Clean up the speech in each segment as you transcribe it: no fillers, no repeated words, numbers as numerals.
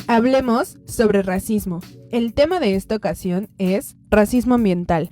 Hablemos sobre racismo. El tema de esta ocasión es racismo ambiental.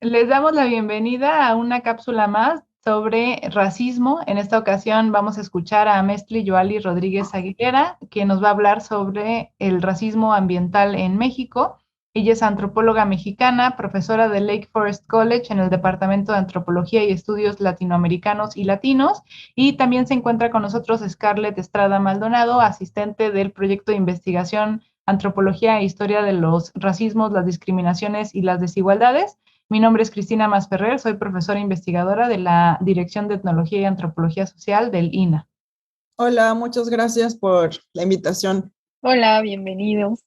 Les damos la bienvenida a una cápsula más sobre racismo. En esta ocasión vamos a escuchar a Mestli Yoali Rodríguez Aguilera, quien nos va a hablar sobre el racismo ambiental en México. Ella es antropóloga mexicana, profesora de Lake Forest College en el Departamento de Antropología y Estudios Latinoamericanos y Latinos, y también se encuentra con nosotros Scarlett Estrada Maldonado, asistente del proyecto de investigación Antropología e Historia de los Racismos, las Discriminaciones y las Desigualdades. Mi nombre es Cristina Masferrer, soy profesora investigadora de la Dirección de Etnología y Antropología Social del INAH. Hola, muchas gracias por la invitación. Hola, bienvenidos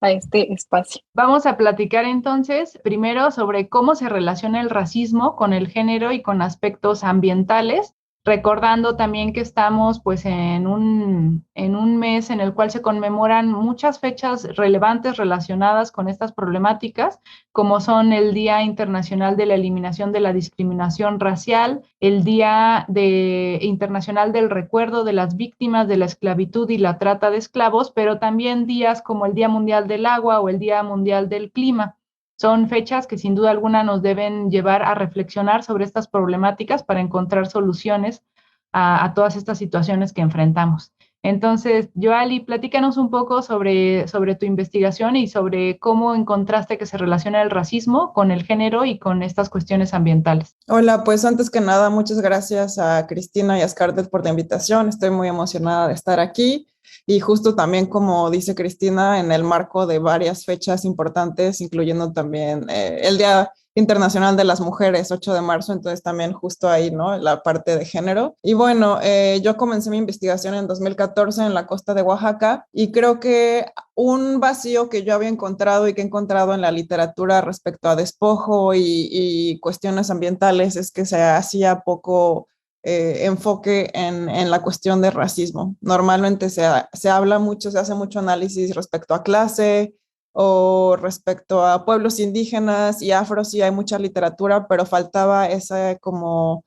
a este espacio. Vamos a platicar entonces primero sobre cómo se relaciona el racismo con el género y con aspectos ambientales, recordando también que estamos pues en un mes en el cual se conmemoran muchas fechas relevantes relacionadas con estas problemáticas, como son el Día Internacional de la Eliminación de la Discriminación Racial, el Día Internacional del Recuerdo de las Víctimas de la Esclavitud y la Trata de Esclavos, pero también días como el Día Mundial del Agua o el Día Mundial del Clima. Son fechas que sin duda alguna nos deben llevar a reflexionar sobre estas problemáticas para encontrar soluciones a todas estas situaciones que enfrentamos. Entonces, Yoali, platícanos un poco sobre tu investigación y sobre cómo encontraste que se relaciona el racismo con el género y con estas cuestiones ambientales. Hola, pues antes que nada, muchas gracias a Cristina y a Scarlett por la invitación. Estoy muy emocionada de estar aquí. Y justo también, como dice Cristina, en el marco de varias fechas importantes, incluyendo también el Día Internacional de las Mujeres, 8 de marzo, entonces también justo ahí, ¿no? La parte de género. Y bueno, yo comencé mi investigación en 2014 en la costa de Oaxaca y creo que un vacío que yo había encontrado y que he encontrado en la literatura respecto a despojo y cuestiones ambientales es que se hacía poco enfoque en la cuestión de racismo. Normalmente se habla mucho, se hace mucho análisis respecto a clase o respecto a pueblos indígenas y afro, sí hay mucha literatura, pero faltaba ese como,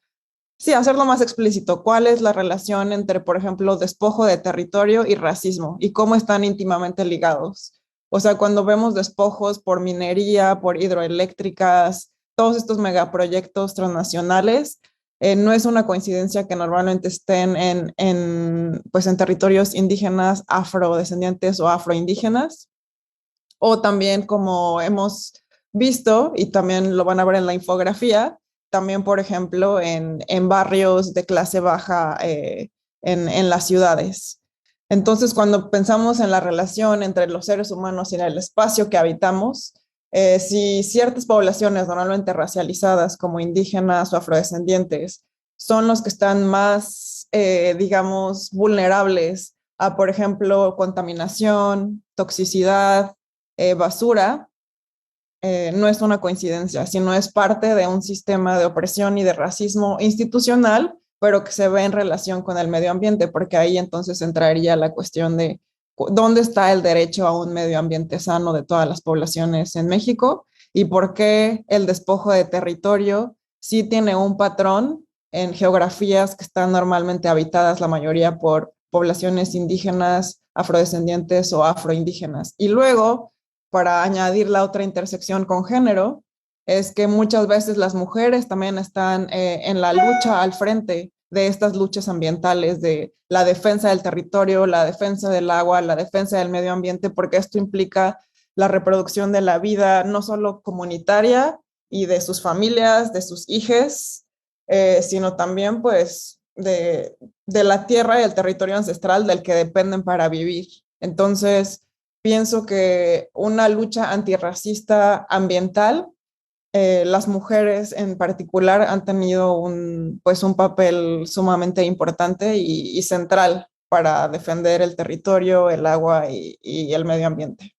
sí, hacerlo más explícito. ¿Cuál es la relación entre, por ejemplo, despojo de territorio y racismo y cómo están íntimamente ligados? O sea, cuando vemos despojos por minería, por hidroeléctricas, todos estos megaproyectos transnacionales, no es una coincidencia que normalmente estén pues en territorios indígenas, afrodescendientes o afroindígenas. O también como hemos visto, y también lo van a ver en la infografía, también, por ejemplo, en barrios de clase baja en las ciudades. Entonces, cuando pensamos en la relación entre los seres humanos y el espacio que habitamos, si ciertas poblaciones normalmente racializadas como indígenas o afrodescendientes son los que están más, digamos, vulnerables a, por ejemplo, contaminación, toxicidad, basura, no es una coincidencia, sino es parte de un sistema de opresión y de racismo institucional, pero que se ve en relación con el medio ambiente, porque ahí entonces entraría la cuestión de dónde está el derecho a un medio ambiente sano de todas las poblaciones en México y por qué el despojo de territorio sí tiene un patrón en geografías que están normalmente habitadas la mayoría por poblaciones indígenas, afrodescendientes o afroindígenas. Y luego, para añadir la otra intersección con género, es que muchas veces las mujeres también están en la lucha al frente de estas luchas ambientales, de la defensa del territorio, la defensa del agua, la defensa del medio ambiente, porque esto implica la reproducción de la vida, no solo comunitaria y de sus familias, de sus hijos, sino también pues de la tierra y el territorio ancestral del que dependen para vivir. Entonces, pienso que una lucha antirracista ambiental, las mujeres en particular han tenido un papel sumamente importante y central para defender el territorio, el agua y el medio ambiente.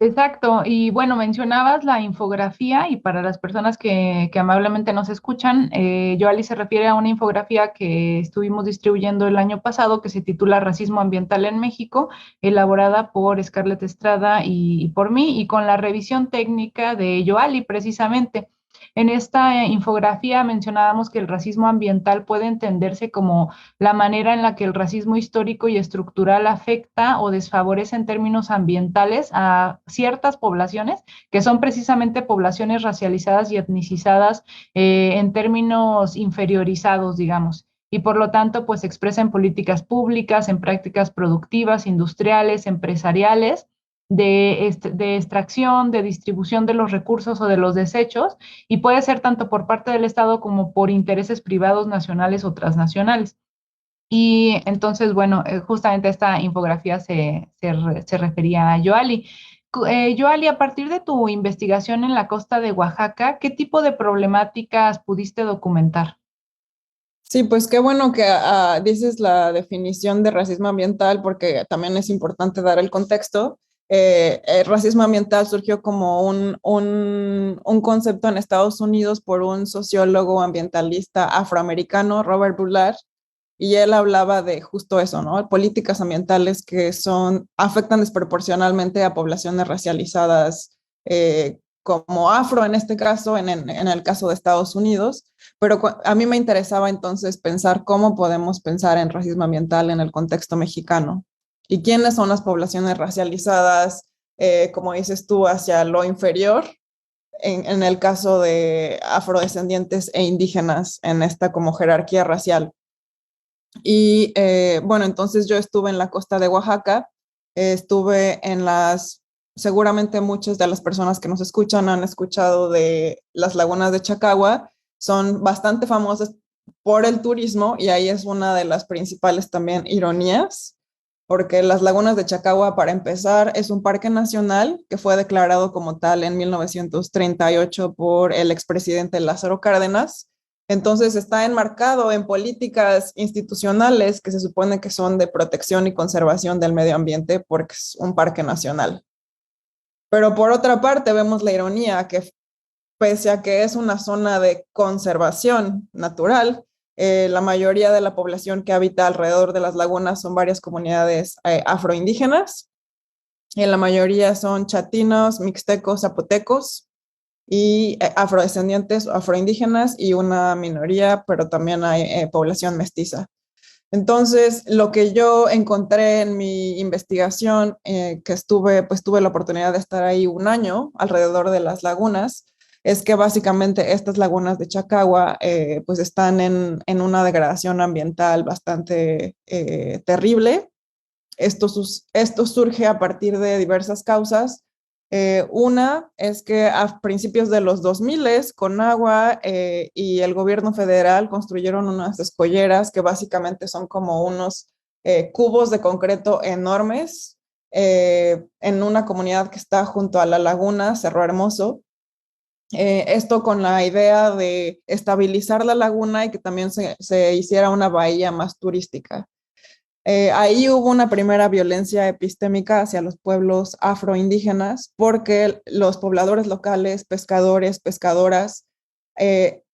Exacto, y bueno, mencionabas la infografía y para las personas que amablemente nos escuchan, Yoali se refiere a una infografía que estuvimos distribuyendo el año pasado que se titula Racismo Ambiental en México, elaborada por Scarlett Estrada y por mí y con la revisión técnica de Yoali precisamente. En esta infografía mencionábamos que el racismo ambiental puede entenderse como la manera en la que el racismo histórico y estructural afecta o desfavorece en términos ambientales a ciertas poblaciones, que son precisamente poblaciones racializadas y etnicizadas en términos inferiorizados, digamos. Y por lo tanto, pues se expresa en políticas públicas, en prácticas productivas, industriales, empresariales, de extracción, de distribución de los recursos o de los desechos, y puede ser tanto por parte del Estado como por intereses privados nacionales o transnacionales. Y entonces, bueno, justamente esta infografía se refería a Yoali. Yoali, a partir de tu investigación en la costa de Oaxaca, ¿qué tipo de problemáticas pudiste documentar? Sí, pues qué bueno que dices la definición de racismo ambiental porque también es importante dar el contexto. El racismo ambiental surgió como un concepto en Estados Unidos por un sociólogo ambientalista afroamericano, Robert Bullard, y él hablaba de justo eso, ¿no? Políticas ambientales que afectan desproporcionalmente a poblaciones racializadas, como afro en este caso, en el caso de Estados Unidos, pero a mí me interesaba entonces pensar cómo podemos pensar en racismo ambiental en el contexto mexicano y quiénes son las poblaciones racializadas, como dices tú, hacia lo inferior, en el caso de afrodescendientes e indígenas en esta como jerarquía racial. Y bueno, entonces yo estuve en la costa de Oaxaca, estuve en seguramente muchas de las personas que nos escuchan han escuchado de las lagunas de Chacagua, son bastante famosas por el turismo y ahí es una de las principales también ironías, porque las lagunas de Chacagua, para empezar, es un parque nacional que fue declarado como tal en 1938 por el expresidente Lázaro Cárdenas. Entonces está enmarcado en políticas institucionales que se supone que son de protección y conservación del medio ambiente porque es un parque nacional. Pero por otra parte vemos la ironía que pese a que es una zona de conservación natural, la mayoría de la población que habita alrededor de las lagunas son varias comunidades afroindígenas y la mayoría son chatinos, mixtecos, zapotecos y afrodescendientes, afroindígenas y una minoría, pero también hay población mestiza. Entonces, lo que yo encontré en mi investigación, pues tuve la oportunidad de estar ahí un año alrededor de las lagunas, es que básicamente estas lagunas de Chacagua pues están en una degradación ambiental bastante terrible. Esto surge a partir de diversas causas. Una es que a principios de los 2000 Conagua y el gobierno federal construyeron unas escolleras que básicamente son como unos cubos de concreto enormes en una comunidad que está junto a la laguna Cerro Hermoso. Esto con la idea de estabilizar la laguna y que también se hiciera una bahía más turística. Ahí hubo una primera violencia epistémica hacia los pueblos afroindígenas porque los pobladores locales, pescadores, pescadoras,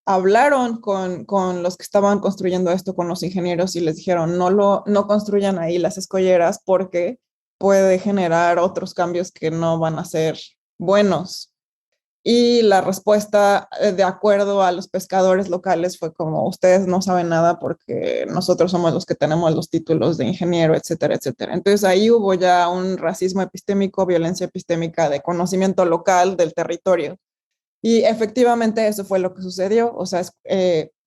hablaron con los que estaban construyendo esto, con los ingenieros y les dijeron no construyan ahí las escolleras porque puede generar otros cambios que no van a ser buenos. Y la respuesta, de acuerdo a los pescadores locales, fue como, ustedes no saben nada porque nosotros somos los que tenemos los títulos de ingeniero, etcétera, etcétera. Entonces ahí hubo ya un racismo epistémico, violencia epistémica de conocimiento local del territorio. Y efectivamente eso fue lo que sucedió. O sea,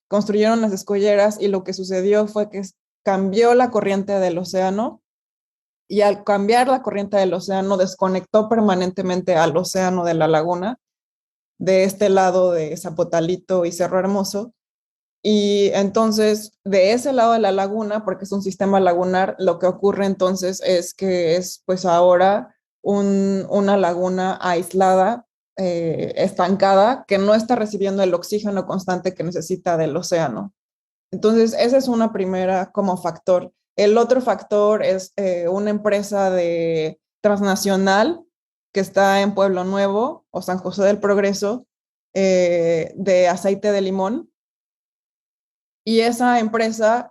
construyeron las escolleras y lo que sucedió fue que cambió la corriente del océano y al cambiar la corriente del océano desconectó permanentemente al océano de la laguna de este lado de Zapotalito y Cerro Hermoso. Y entonces, de ese lado de la laguna, porque es un sistema lagunar, lo que ocurre entonces es que es pues ahora una laguna aislada, estancada, que no está recibiendo el oxígeno constante que necesita del océano. Entonces, ese es una primera como factor. El otro factor es una empresa transnacional que está en Pueblo Nuevo o San José del Progreso, de aceite de limón. Y esa empresa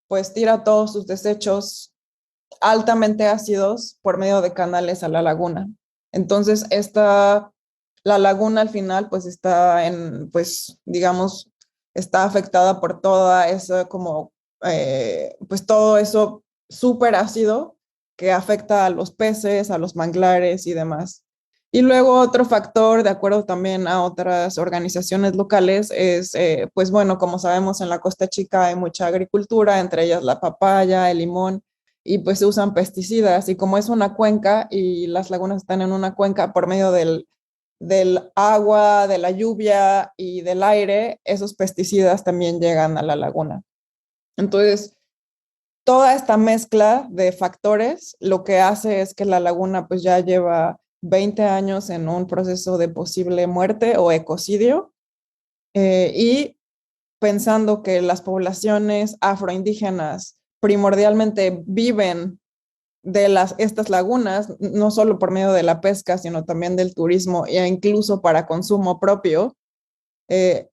pues tira todos sus desechos altamente ácidos por medio de canales a la laguna. Entonces, esta la laguna al final pues está pues digamos, está afectada por toda eso como, pues todo eso súper ácido que afecta a los peces, a los manglares y demás. Y luego otro factor, de acuerdo también a otras organizaciones locales, es, pues bueno, como sabemos en la Costa Chica hay mucha agricultura, entre ellas la papaya, el limón, y pues se usan pesticidas. Y como es una cuenca y las lagunas están en una cuenca por medio del agua, de la lluvia y del aire, esos pesticidas también llegan a la laguna. Entonces, toda esta mezcla de factores lo que hace es que la laguna pues ya lleva 20 años en un proceso de posible muerte o ecocidio, y pensando que las poblaciones afroindígenas primordialmente viven de estas lagunas, no solo por medio de la pesca, sino también del turismo e incluso para consumo propio, eh,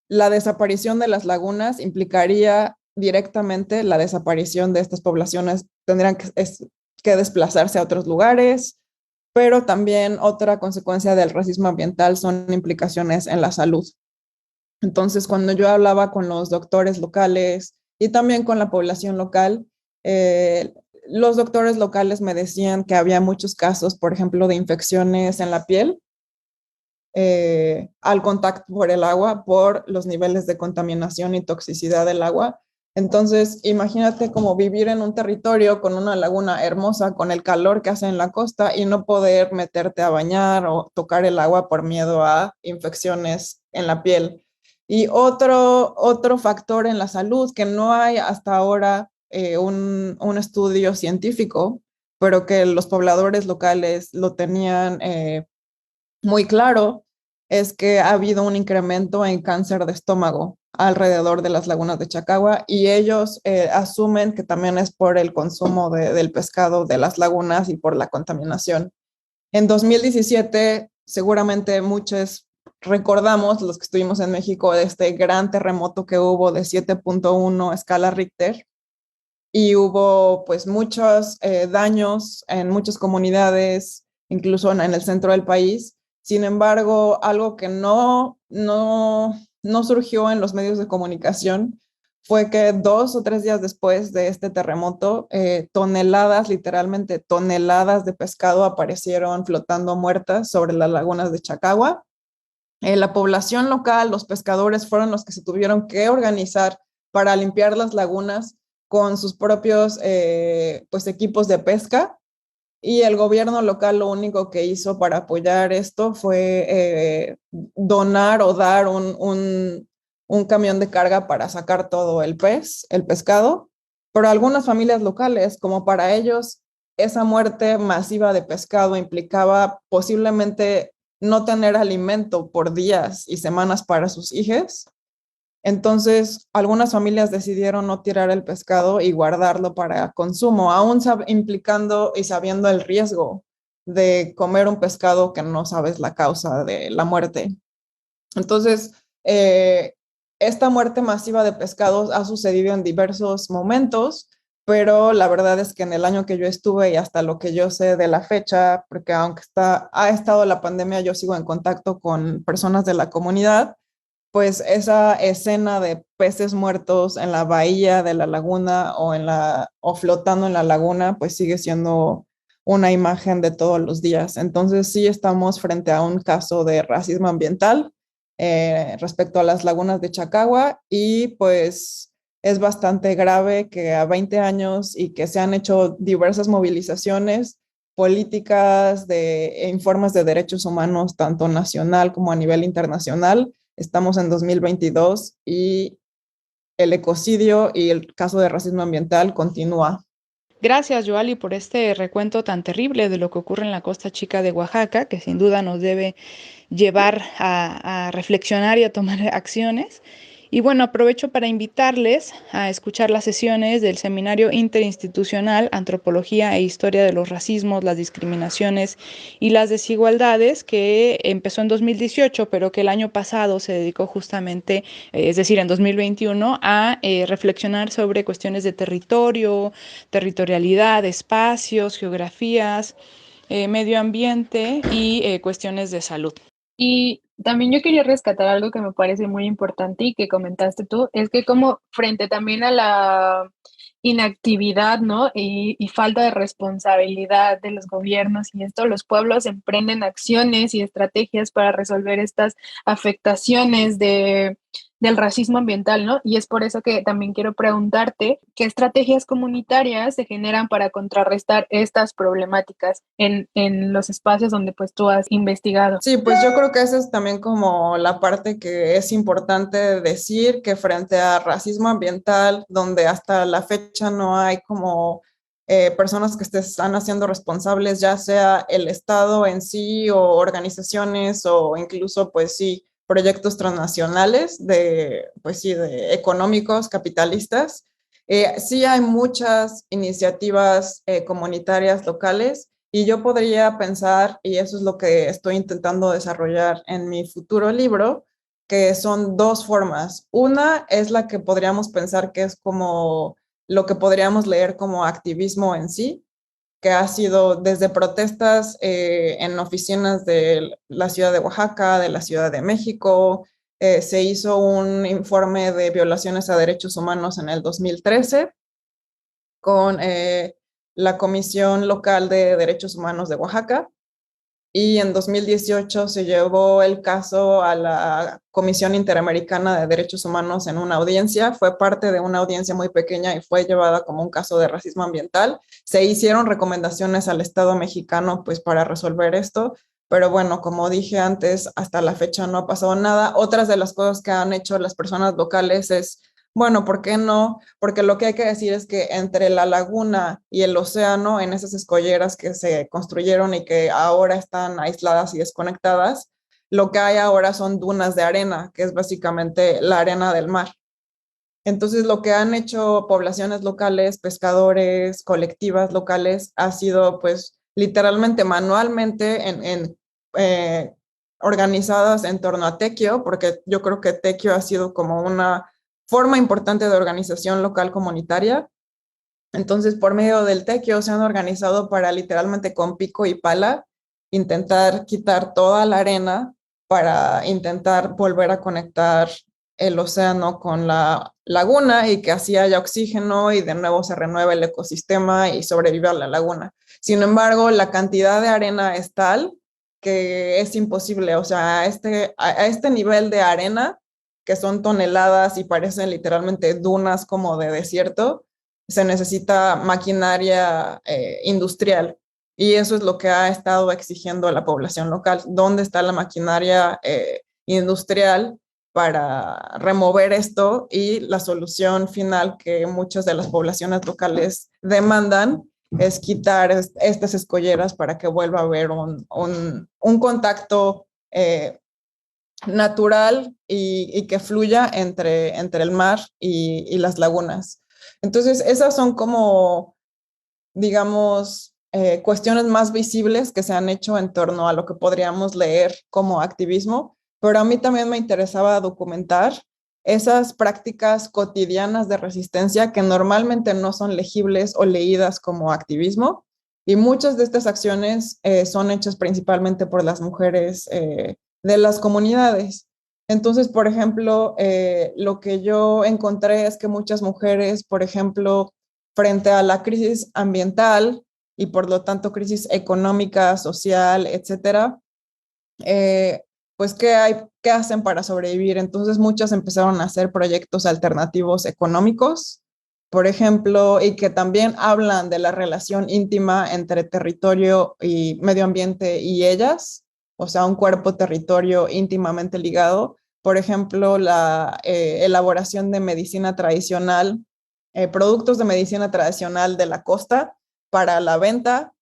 la desaparición de las lagunas implicaría directamente la desaparición de estas poblaciones. Tendrían que desplazarse a otros lugares, pero también otra consecuencia del racismo ambiental son implicaciones en la salud. Entonces, cuando yo hablaba con los doctores locales y también con la población local, los doctores locales me decían que había muchos casos, por ejemplo, de infecciones en la piel, al contacto por el agua, por los niveles de contaminación y toxicidad del agua. Entonces, imagínate como vivir en un territorio con una laguna hermosa, con el calor que hace en la costa y no poder meterte a bañar o tocar el agua por miedo a infecciones en la piel. Y otro factor en la salud que no hay hasta ahora, un estudio científico, pero que los pobladores locales lo tenían muy claro, es que ha habido un incremento en cáncer de estómago alrededor de las lagunas de Chacagua, y ellos asumen que también es por el consumo del pescado de las lagunas y por la contaminación. En 2017, seguramente muchos recordamos, los que estuvimos en México, de este gran terremoto que hubo de 7.1 escala Richter, y hubo pues muchos daños en muchas comunidades, incluso en el centro del país. Sin embargo, algo que no surgió en los medios de comunicación fue que 2 o 3 días después de este terremoto, toneladas, literalmente toneladas de pescado aparecieron flotando muertas sobre las lagunas de Chacagua. La población local, los pescadores fueron los que se tuvieron que organizar para limpiar las lagunas con sus propios pues equipos de pesca, y el gobierno local lo único que hizo para apoyar esto fue donar o dar un camión de carga para sacar todo el pescado, pero algunas familias locales, como para ellos esa muerte masiva de pescado implicaba posiblemente no tener alimento por días y semanas para sus hijos. Entonces, algunas familias decidieron no tirar el pescado y guardarlo para consumo, aún implicando y sabiendo el riesgo de comer un pescado que no sabes la causa de la muerte. Entonces, esta muerte masiva de pescados ha sucedido en diversos momentos, pero la verdad es que en el año que yo estuve y hasta lo que yo sé de la fecha, porque aunque ha estado la pandemia, yo sigo en contacto con personas de la comunidad, pues esa escena de peces muertos en la bahía de la laguna o flotando en la laguna, pues sigue siendo una imagen de todos los días. Entonces sí estamos frente a un caso de racismo ambiental respecto a las lagunas de Chacagua, y pues es bastante grave que a 20 años y que se han hecho diversas movilizaciones políticas de informes de derechos humanos, tanto nacional como a nivel internacional. Estamos en 2022 y el ecocidio y el caso de racismo ambiental continúa. Gracias, Yoali, por este recuento tan terrible de lo que ocurre en la Costa Chica de Oaxaca, que sin duda nos debe llevar a reflexionar y a tomar acciones. Y bueno, aprovecho para invitarles a escuchar las sesiones del Seminario Interinstitucional Antropología e Historia de los Racismos, las Discriminaciones y las Desigualdades, que empezó en 2018, pero que el año pasado se dedicó justamente, es decir, en 2021, a reflexionar sobre cuestiones de territorio, territorialidad, espacios, geografías, medio ambiente y cuestiones de salud. Y también yo quería rescatar algo que me parece muy importante y que comentaste tú, es que como frente también a la inactividad, ¿no? Y falta de responsabilidad de los gobiernos y esto, los pueblos emprenden acciones y estrategias para resolver estas afectaciones del racismo ambiental, ¿no? Y es por eso que también quiero preguntarte qué estrategias comunitarias se generan para contrarrestar estas problemáticas en los espacios donde pues tú has investigado. Sí, pues yo creo que esa es también como la parte que es importante decir, que frente a racismo ambiental, donde hasta la fecha no hay como personas que se están haciendo responsables, ya sea el Estado en sí o organizaciones o incluso pues sí, proyectos transnacionales de, pues sí, de económicos, capitalistas. Sí hay muchas iniciativas comunitarias locales y yo podría pensar, y eso es lo que estoy intentando desarrollar en mi futuro libro, que son dos formas. Una es la que podríamos pensar que es como lo que podríamos leer como activismo en sí, que ha sido desde protestas en oficinas de la ciudad de Oaxaca, de la Ciudad de México. Se hizo un informe de violaciones a derechos humanos en el 2013 con la Comisión Local de Derechos Humanos de Oaxaca y en 2018 se llevó el caso a la Comisión Interamericana de Derechos Humanos en una audiencia. Fue parte de una audiencia muy pequeña y fue llevada como un caso de racismo ambiental. Se hicieron recomendaciones al Estado mexicano pues para resolver esto, pero bueno, como dije antes, hasta la fecha no ha pasado nada. Otras de las cosas que han hecho las personas locales es bueno, ¿por qué no? Porque lo que hay que decir es que entre la laguna y el océano, en esas escolleras que se construyeron y que ahora están aisladas y desconectadas, lo que hay ahora son dunas de arena, que es básicamente la arena del mar. Entonces, lo que han hecho poblaciones locales, pescadores, colectivas locales, ha sido pues literalmente manualmente eh, organizadas en torno a Tequio, porque yo creo que Tequio ha sido como una forma importante de organización local comunitaria. Entonces, por medio del Tequio se han organizado para literalmente con pico y pala intentar quitar toda la arena para intentar volver a conectar el océano con la laguna y que así haya oxígeno y de nuevo se renueve el ecosistema y sobreviva la laguna. Sin embargo, la cantidad de arena es tal que es imposible, o sea, a este nivel de arena, que son toneladas y parecen literalmente dunas como de desierto, se necesita maquinaria industrial y eso es lo que ha estado exigiendo la población local. ¿Dónde está la maquinaria industrial para remover esto? Y la solución final que muchas de las poblaciones locales demandan es quitar estas escolleras para que vuelva a haber un contacto natural y que fluya entre el mar y las lagunas. Entonces, esas son como, digamos, cuestiones más visibles que se han hecho en torno a lo que podríamos leer como activismo, pero a mí también me interesaba documentar esas prácticas cotidianas de resistencia que normalmente no son legibles o leídas como activismo, y muchas de estas acciones son hechas principalmente por las mujeres de las comunidades. Entonces, por ejemplo, lo que yo encontré es que muchas mujeres, por ejemplo, frente a la crisis ambiental y por lo tanto crisis económica, social, etcétera, pues ¿qué hacen para sobrevivir? Entonces muchas empezaron a hacer proyectos alternativos económicos, por ejemplo, y que también hablan de la relación íntima entre territorio y medio ambiente y ellas, o sea, un cuerpo-territorio íntimamente ligado. Por ejemplo, la elaboración de medicina tradicional, productos de medicina tradicional de la costa para la venta.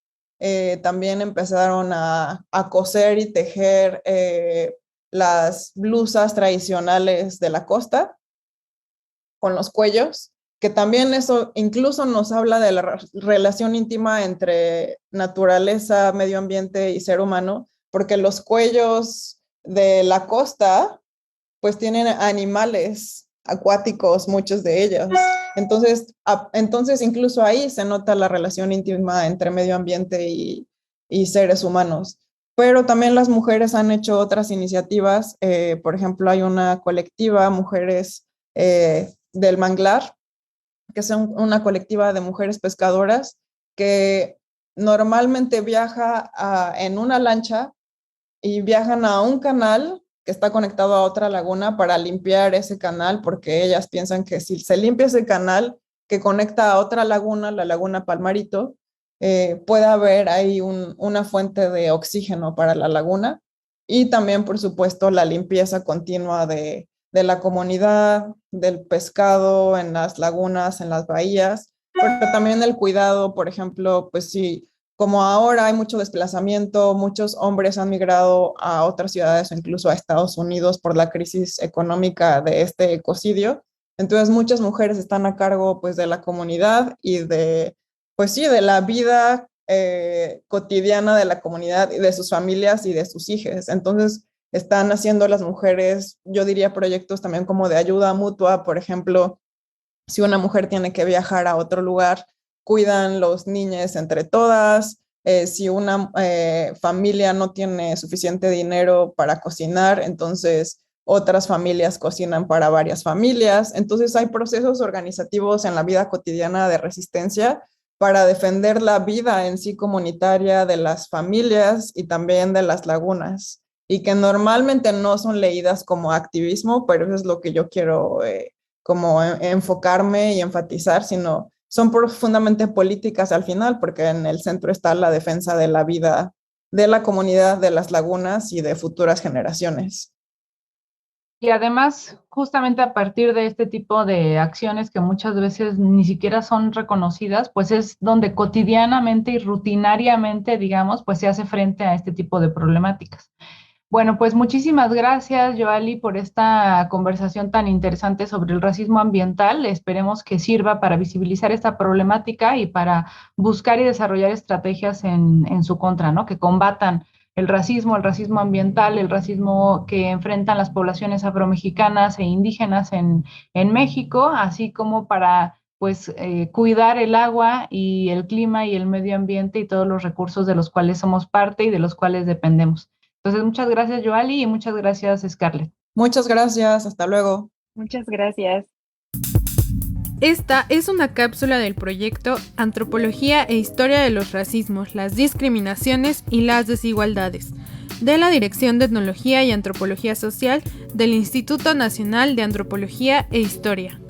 También empezaron a coser y tejer las blusas tradicionales de la costa con los cuellos, que también eso incluso nos habla de la relación íntima entre naturaleza, medio ambiente y ser humano, porque los cuellos de la costa pues tienen animales acuáticos, muchos de ellos. Entonces incluso ahí se nota la relación íntima entre medio ambiente y seres humanos. pero también las mujeres han hecho otras iniciativas. Por ejemplo, hay una colectiva, Mujeres del Manglar, que es una colectiva de mujeres pescadoras que normalmente viaja en una lancha y viajan a un canal que está conectado a otra laguna para limpiar ese canal, porque ellas piensan que si se limpia ese canal que conecta a otra laguna, la laguna Palmarito, puede haber ahí una fuente de oxígeno para la laguna, y también, por supuesto, la limpieza continua de la comunidad, del pescado en las lagunas, en las bahías, pero también el cuidado. Por ejemplo, pues sí, como ahora hay mucho desplazamiento, muchos hombres han migrado a otras ciudades o incluso a Estados Unidos por la crisis económica de este ecocidio. Entonces muchas mujeres están a cargo pues de la comunidad y pues sí, de la vida cotidiana de la comunidad y de sus familias y de sus hijos. Entonces están haciendo las mujeres, yo diría, proyectos también como de ayuda mutua. Por ejemplo, si una mujer tiene que viajar a otro lugar, cuidan los niños entre todas. Si una familia no tiene suficiente dinero para cocinar, entonces otras familias cocinan para varias familias. Entonces hay procesos organizativos en la vida cotidiana de resistencia para defender la vida en sí comunitaria de las familias y también de las lagunas, y que normalmente no son leídas como activismo, pero eso es lo que yo quiero como enfocarme y enfatizar, sino son profundamente políticas al final, porque en el centro está la defensa de la vida de la comunidad de las lagunas y de futuras generaciones. Y además, justamente a partir de este tipo de acciones que muchas veces ni siquiera son reconocidas, pues es donde cotidianamente y rutinariamente, digamos, pues se hace frente a este tipo de problemáticas. Bueno, pues muchísimas gracias, Yoali, por esta conversación tan interesante sobre el racismo ambiental. Esperemos que sirva para visibilizar esta problemática y para buscar y desarrollar estrategias en su contra, ¿no? Que combatan el racismo ambiental, el racismo que enfrentan las poblaciones afromexicanas e indígenas en México, así como para pues cuidar el agua y el clima y el medio ambiente y todos los recursos de los cuales somos parte y de los cuales dependemos. Entonces, muchas gracias, Yoali, y muchas gracias, Scarlett. Muchas gracias, hasta luego. Muchas gracias. Esta es una cápsula del proyecto Antropología e Historia de los Racismos, las Discriminaciones y las Desigualdades, de la Dirección de Etnología y Antropología Social del Instituto Nacional de Antropología e Historia.